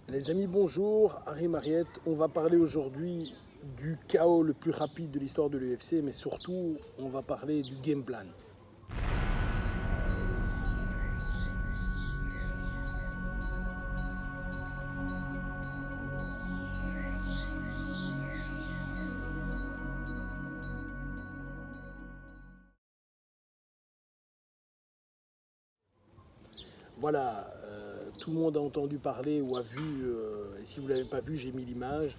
Les amis, bonjour, Harry Mariette. On va parler aujourd'hui du chaos le plus rapide de l'histoire de l'UFC, mais surtout, on va parler du game plan. Voilà, tout le monde a entendu parler ou a vu, et si vous ne l'avez pas vu, j'ai mis l'image,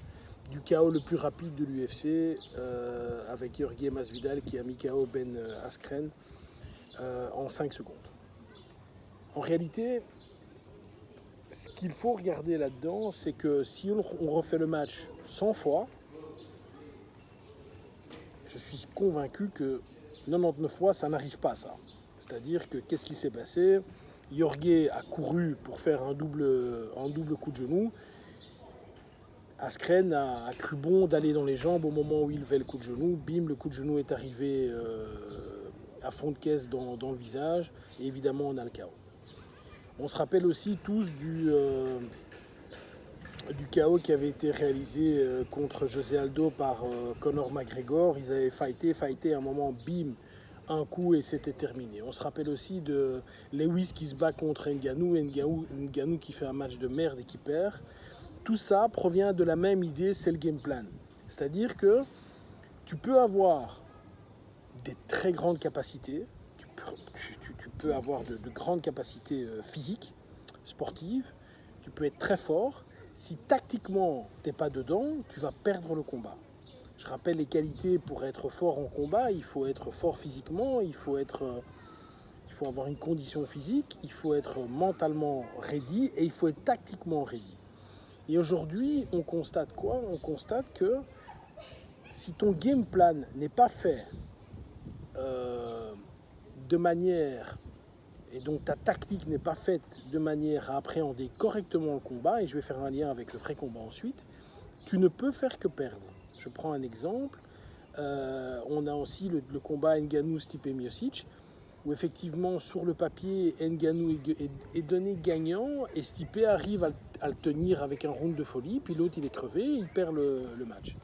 du chaos le plus rapide de l'UFC avec Jorge Masvidal qui a mis KO Ben Askren en 5 secondes. En réalité, ce qu'il faut regarder là-dedans, c'est que si on refait le match 100 fois, je suis convaincu que 99 fois, ça n'arrive pas ça. C'est-à-dire que qu'est-ce qui s'est passé? Jorge a couru pour faire un double coup de genou. Askren a cru bon d'aller dans les jambes au moment où il levait le coup de genou. Bim, le coup de genou est arrivé à fond de caisse dans le visage. Et évidemment, on a le chaos. On se rappelle aussi tous du chaos qui avait été réalisé contre José Aldo par Conor McGregor. Ils avaient fighté, à un moment, bim, un coup et c'était terminé. On se rappelle aussi de Lewis qui se bat contre Ngannou qui fait un match de merde et qui perd. Tout ça provient de la même idée, c'est le game plan. C'est-à-dire que tu peux avoir des très grandes capacités, tu peux avoir de grandes capacités physiques, sportives, tu peux être très fort. Si tactiquement tu n'es pas dedans, tu vas perdre le combat. Je rappelle les qualités pour être fort en combat, il faut être fort physiquement, il faut avoir une condition physique, il faut être mentalement ready et il faut être tactiquement ready. Et aujourd'hui, on constate quoi? On constate que si ton game plan n'est pas fait de manière, et donc ta tactique n'est pas faite de manière à appréhender correctement le combat, et je vais faire un lien avec le vrai combat ensuite, tu ne peux faire que perdre. Je prends un exemple. On a aussi le combat Ngannou-Stipe Miocic, où effectivement sur le papier Ngannou est donné gagnant et Stipe arrive à le tenir avec un round de folie, puis l'autre il est crevé et il perd le match.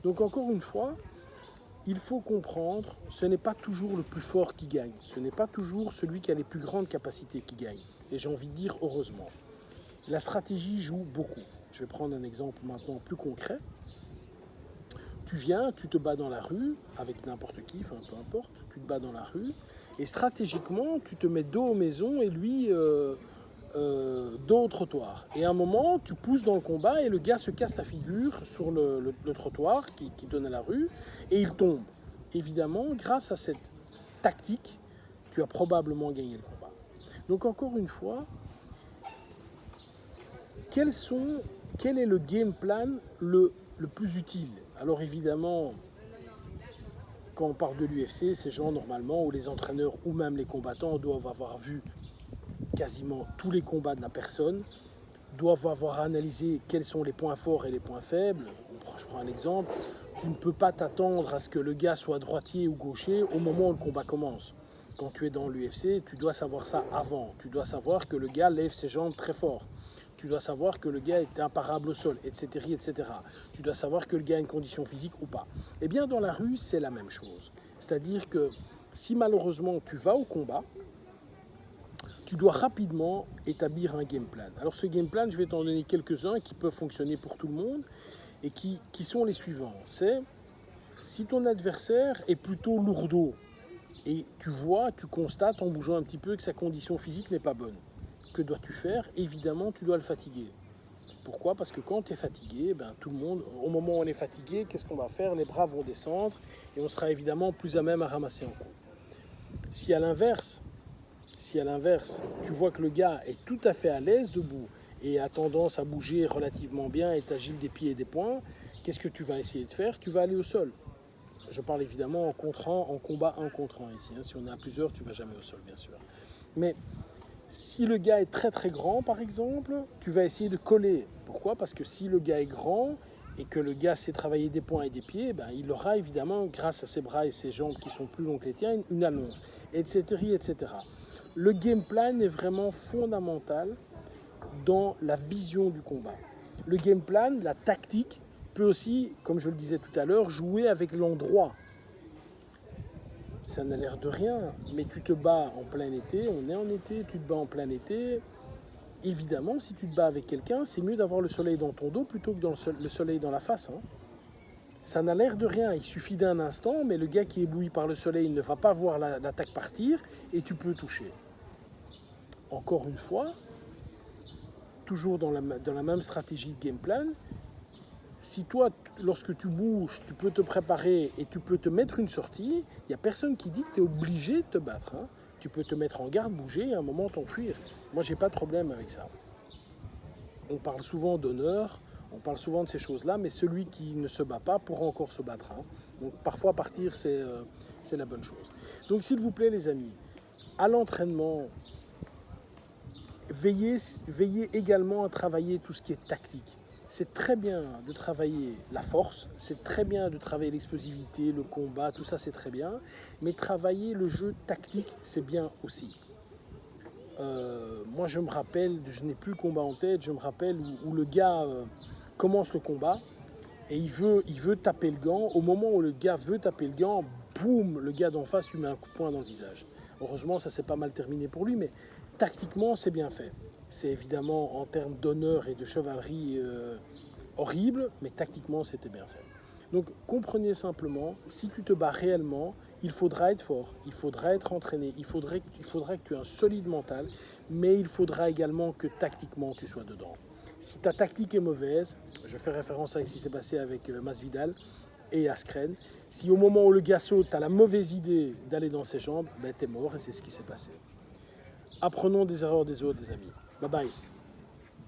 Donc encore une fois, il faut comprendre, ce n'est pas toujours le plus fort qui gagne, ce n'est pas toujours celui qui a les plus grandes capacités qui gagne. Et j'ai envie de dire heureusement. La stratégie joue beaucoup. Je vais prendre un exemple maintenant plus concret. Tu viens, tu te bats dans la rue, avec n'importe qui, enfin peu importe, tu te bats dans la rue, et stratégiquement, tu te mets dos aux maisons et lui dos au trottoir. Et à un moment, tu pousses dans le combat et le gars se casse la figure sur le trottoir qui donne à la rue, et il tombe. Évidemment, grâce à cette tactique, tu as probablement gagné le combat. Donc encore une fois, quel est le game plan le plus utile? Alors évidemment, quand on parle de l'UFC, ces gens normalement, ou les entraîneurs, ou même les combattants, doivent avoir vu quasiment tous les combats de la personne, doivent avoir analysé quels sont les points forts et les points faibles. Je prends un exemple, tu ne peux pas t'attendre à ce que le gars soit droitier ou gaucher au moment où le combat commence. Quand tu es dans l'UFC, tu dois savoir ça avant. Tu dois savoir que le gars lève ses jambes très fort. Tu dois savoir que le gars est imparable au sol, etc., etc. Tu dois savoir que le gars a une condition physique ou pas. Eh bien, dans la rue, c'est la même chose. C'est-à-dire que si malheureusement tu vas au combat, tu dois rapidement établir un game plan. Alors ce game plan, je vais t'en donner quelques-uns qui peuvent fonctionner pour tout le monde et qui sont les suivants. C'est si ton adversaire est plutôt lourdeau et tu constates en bougeant un petit peu que sa condition physique n'est pas bonne. Que dois-tu faire? Évidemment, tu dois le fatiguer. Pourquoi? Parce que quand tu es fatigué, tout le monde, au moment où on est fatigué, qu'est-ce qu'on va faire? Les bras vont descendre et on sera évidemment plus à même à ramasser un coup. Si à l'inverse, tu vois que le gars est tout à fait à l'aise debout et a tendance à bouger relativement bien, est agile des pieds et des poings, qu'est-ce que tu vas essayer de faire? Tu vas aller au sol. Je parle évidemment en combat 1 contre 1 ici. Si on est à plusieurs, tu ne vas jamais au sol, bien sûr. Mais si le gars est très très grand, par exemple, tu vas essayer de coller. Pourquoi? Parce que si le gars est grand et que le gars sait travailler des poings et des pieds, il aura évidemment, grâce à ses bras et ses jambes qui sont plus longs que les tiens, une allonge, etc., etc. Le game plan est vraiment fondamental dans la vision du combat. Le game plan, la tactique, peut aussi, comme je le disais tout à l'heure, jouer avec l'endroit. Ça n'a l'air de rien, mais tu te bats en plein été, on est en été, tu te bats en plein été. Évidemment, si tu te bats avec quelqu'un, c'est mieux d'avoir le soleil dans ton dos plutôt que le soleil dans la face. Hein. Ça n'a l'air de rien, il suffit d'un instant, mais le gars qui est ébloui par le soleil ne va pas voir l'attaque partir et tu peux toucher. Encore une fois, toujours dans la même stratégie de game plan, si toi, lorsque tu bouges, tu peux te préparer et tu peux te mettre une sortie, il n'y a personne qui dit que tu es obligé de te battre. Hein. Tu peux te mettre en garde, bouger et à un moment t'enfuir. Moi, j'ai pas de problème avec ça. On parle souvent d'honneur, on parle souvent de ces choses-là, mais celui qui ne se bat pas pourra encore se battre. Hein. Donc parfois partir, c'est la bonne chose. Donc s'il vous plaît les amis, à l'entraînement, veillez également à travailler tout ce qui est tactique. C'est très bien de travailler la force, c'est très bien de travailler l'explosivité, le combat, tout ça c'est très bien, mais travailler le jeu tactique, c'est bien aussi. Moi je me rappelle, je n'ai plus le combat en tête, je me rappelle où le gars commence le combat et il veut taper le gant. Au moment où le gars veut taper le gant, boum, le gars d'en face lui met un coup de poing dans le visage. Heureusement ça s'est pas mal terminé pour lui, mais tactiquement c'est bien fait. C'est évidemment en termes d'honneur et de chevalerie horrible, mais tactiquement c'était bien fait. Donc comprenez simplement, si tu te bats réellement, il faudra être fort, il faudra être entraîné, il faudra que tu aies un solide mental, mais il faudra également que tactiquement tu sois dedans. Si ta tactique est mauvaise, je fais référence à ce qui s'est passé avec Masvidal et Askren, si au moment où le gars saute, tu as la mauvaise idée d'aller dans ses jambes, ben t'es mort et c'est ce qui s'est passé. Apprenons des erreurs des autres, des amis. Bye bye.